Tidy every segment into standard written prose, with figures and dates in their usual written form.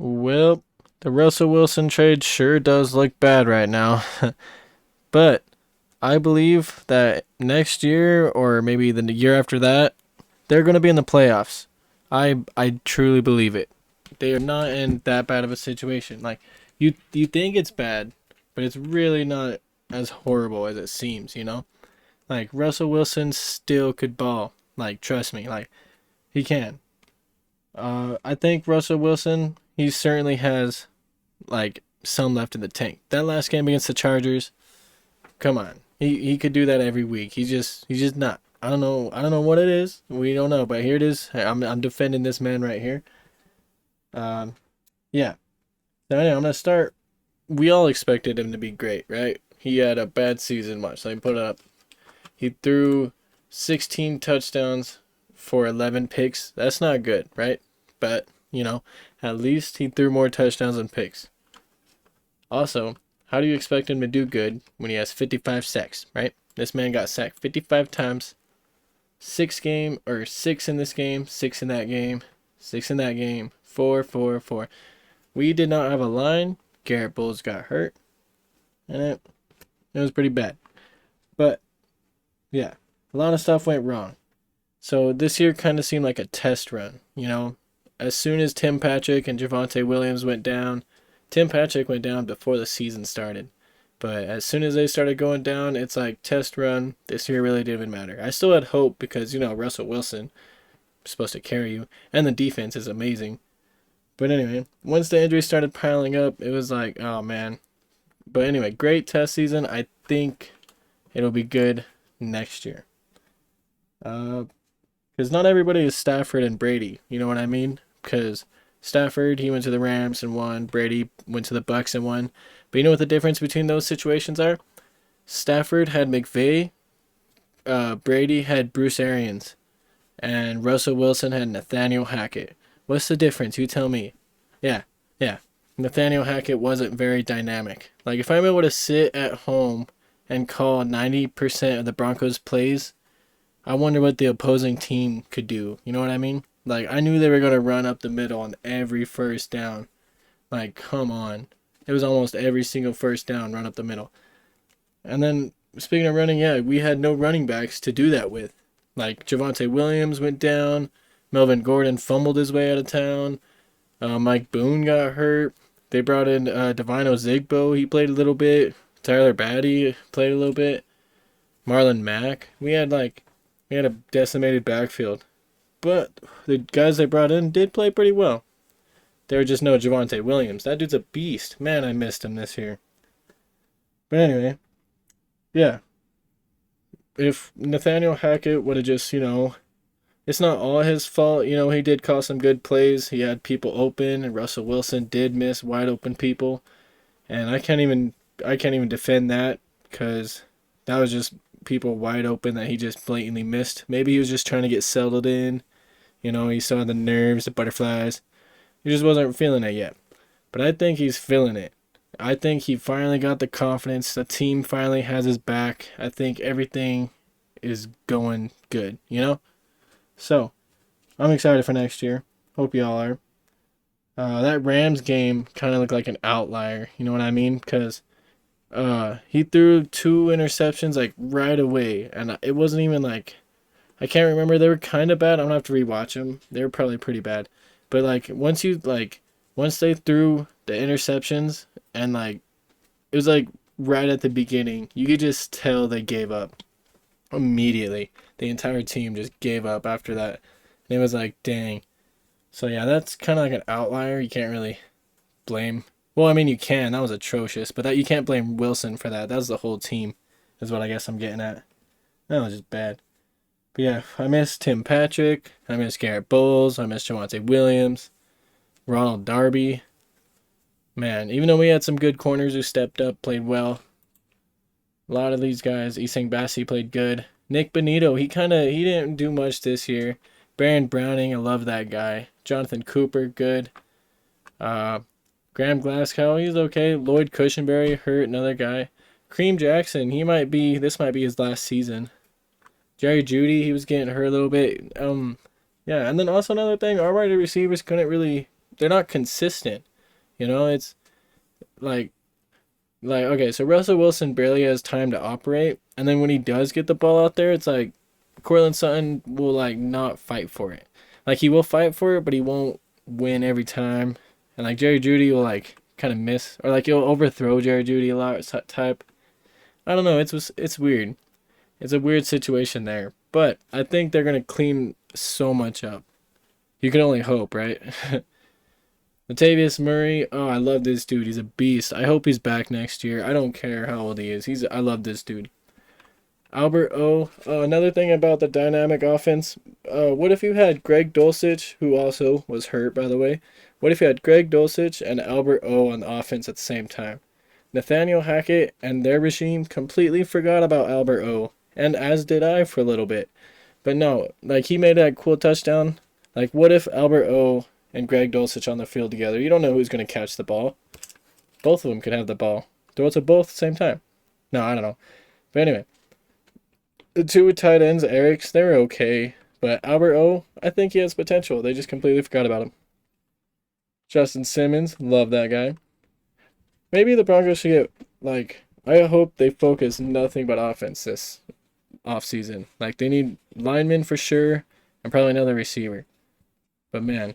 Well, the Russell Wilson trade sure does look bad right now. But I believe that next year or maybe the year after that, they're going to be in the playoffs. I truly believe it. They are not in that bad of a situation. Like you think it's bad, but it's really not as horrible as it seems, you know? Like Russell Wilson still could ball. Like trust me, like he can. I think Russell Wilson, he certainly has like some left in the tank. That last game against the Chargers, come on. He could do that every week. He's just not. I don't know what it is. We don't know, but here it is. I'm defending this man right here. Um yeah. So anyway, I'm gonna start. We all expected him to be great, right? He had a bad season much. So he put up. He threw 16 touchdowns for 11 picks. That's not good, right? But, at least he threw more touchdowns than picks. Also, how do you expect him to do good when he has 55 sacks, right? This man got sacked 55 times. Six in this game, six in that game, six in that game, four, four, four. We did not have a line. Garrett Bowles got hurt, and it was pretty bad. But yeah, a lot of stuff went wrong. So this year kind of seemed like a test run, As soon as Tim Patrick and Javonte Williams went down, Tim Patrick went down before the season started. But as soon as they started going down, it's like test run. This year really didn't even matter. I still had hope because, Russell Wilson is supposed to carry you, and the defense is amazing. But anyway, once the injuries started piling up, it was like, oh man. But anyway, great test season. I think it'll be good next year. Because not everybody is Stafford and Brady. You know what I mean? Because Stafford, he went to the Rams and won. Brady went to the Bucks and won. But you know what the difference between those situations are? Stafford had McVay, Brady had Bruce Arians, and Russell Wilson had Nathaniel Hackett. What's the difference? You tell me. Yeah, yeah. Nathaniel Hackett wasn't very dynamic. Like, if I'm able to sit at home and call 90% of the Broncos' plays, I wonder what the opposing team could do. You know what I mean? Like, I knew they were going to run up the middle on every first down. Like, come on. It was almost every single first down run up the middle. And then, speaking of running, yeah, we had no running backs to do that with. Like, Javonte Williams went down. Melvin Gordon fumbled his way out of town. Mike Boone got hurt. They brought in Divino Zigbo. He played a little bit. Tyler Batty played a little bit. Marlon Mack. We had a decimated backfield. But the guys they brought in did play pretty well. There were just no Javonte Williams. That dude's a beast. Man, I missed him this year. But anyway, yeah. If Nathaniel Hackett would have just, it's not all his fault. He did call some good plays. He had people open, and Russell Wilson did miss wide open people. And I can't even defend that because that was just people wide open that he just blatantly missed. Maybe he was just trying to get settled in. He saw the nerves, the butterflies. He just wasn't feeling it yet. But I think he's feeling it. I think he finally got the confidence. The team finally has his back. I think everything is going good. So, I'm excited for next year. Hope y'all are. That Rams game kind of looked like an outlier. You know what I mean? Because he threw two interceptions like right away. And it wasn't even like, I can't remember. They were kind of bad. I'm going to have to rewatch them. They were probably pretty bad. But once they threw the interceptions and it was like right at the beginning, you could just tell they gave up immediately. The entire team just gave up after that. And it was like, dang. So yeah, that's kind of like an outlier. You can't really blame. Well, I mean you can. That was atrocious, but that you can't blame Wilson for that. That was the whole team, is what I guess I'm getting at. That was just bad. But yeah, I miss Tim Patrick. I miss Garrett Bowles. I miss Javonte Williams. Ronald Darby. Man, even though we had some good corners who stepped up, played well. A lot of these guys, Isang Bassi played good. Nick Benito, he didn't do much this year. Baron Browning, I love that guy. Jonathan Cooper, good. Graham Glasgow, he's okay. Lloyd Cushenberry, hurt, another guy. Kareem Jackson, this might be his last season. Jerry Jeudy, he was getting hurt a little bit. Yeah, and then also another thing, our wide receivers they're not consistent. You know, it's like okay, so Russell Wilson barely has time to operate, and then when he does get the ball out there, it's like Cortland Sutton will like not fight for it. Like he will fight for it, but he won't win every time. And like Jerry Judy will like kind of miss, or like he'll overthrow Jerry Judy a lot type. I don't know. It's weird. It's a weird situation there, but I think they're gonna clean so much up. You can only hope, right? Latavius Murray, oh, I love this dude. He's a beast. I hope he's back next year. I don't care how old he is. I love this dude. Albert O. Another thing about the dynamic offense. What if you had Greg Dulcich, who also was hurt, by the way? What if you had Greg Dulcich and Albert O on the offense at the same time? Nathaniel Hackett and their regime completely forgot about Albert O, and as did I for a little bit. But no, like he made that cool touchdown. Like, what if Albert O and Greg Dulcich on the field together? You don't know who's going to catch the ball. Both of them could have the ball. Throw it to both at the same time. No, I don't know. But anyway, the two tight ends, Eric's, they're okay. But Albert O, I think he has potential. They just completely forgot about him. Justin Simmons, love that guy. Maybe the Broncos should get, like, I hope they focus nothing but offense this offseason. Like, they need linemen for sure, and probably another receiver. But man,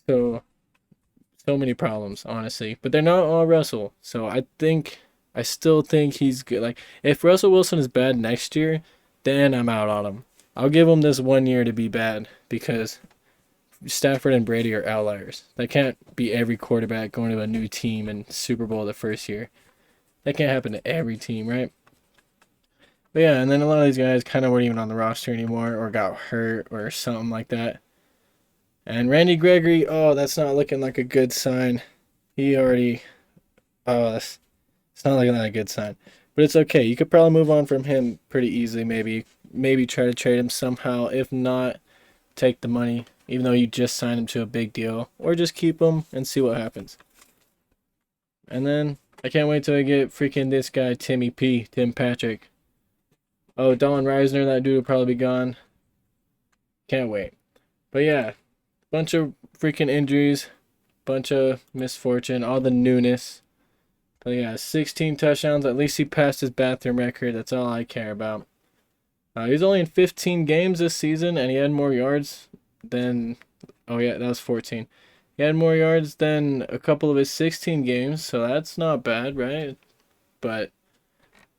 so many problems, honestly. But they're not all Russell. So I still think he's good. Like, if Russell Wilson is bad next year, then I'm out on him. I'll give him this 1 year to be bad because Stafford and Brady are outliers. They can't be every quarterback going to a new team and Super Bowl the first year. That can't happen to every team, right? But yeah, and then a lot of these guys kind of weren't even on the roster anymore or got hurt or something like that. And Randy Gregory, oh, that's not looking like a good sign. He already, it's not looking like a good sign. But it's okay. You could probably move on from him pretty easily, maybe try to trade him somehow. If not, take the money, even though you just signed him to a big deal. Or just keep him and see what happens. And then, I can't wait till I get freaking this guy, Tim Patrick. Oh, Don Reisner, that dude will probably be gone. Can't wait. But yeah, bunch of freaking injuries, bunch of misfortune, all the newness. But yeah, 16 touchdowns. At least he passed his bathroom record. That's all I care about. He's only in 15 games this season, and he had more yards than... Oh yeah, that was 14. He had more yards than a couple of his 16 games, so that's not bad, right? But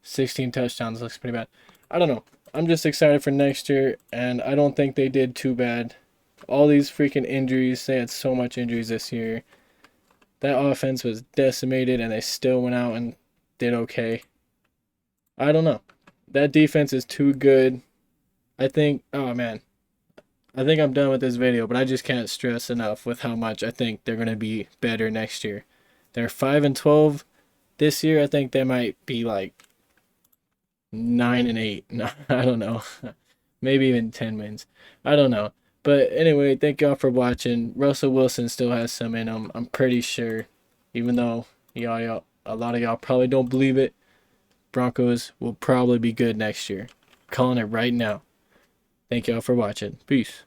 16 touchdowns looks pretty bad. I don't know. I'm just excited for next year, and I don't think they did too bad. All these freaking injuries. They had so much injuries this year. That offense was decimated, and they still went out and did okay. I don't know. That defense is too good. I think, oh man. I think I'm done with this video, but I just can't stress enough with how much I think they're going to be better next year. They're 5-12 this year. I think they might be like 9-8. No, I don't know. Maybe even 10 wins. I don't know. But anyway, thank y'all for watching. Russell Wilson still has some in him. I'm pretty sure. Even though a lot of y'all probably don't believe it. Broncos will probably be good next year. Calling it right now. Thank y'all for watching. Peace.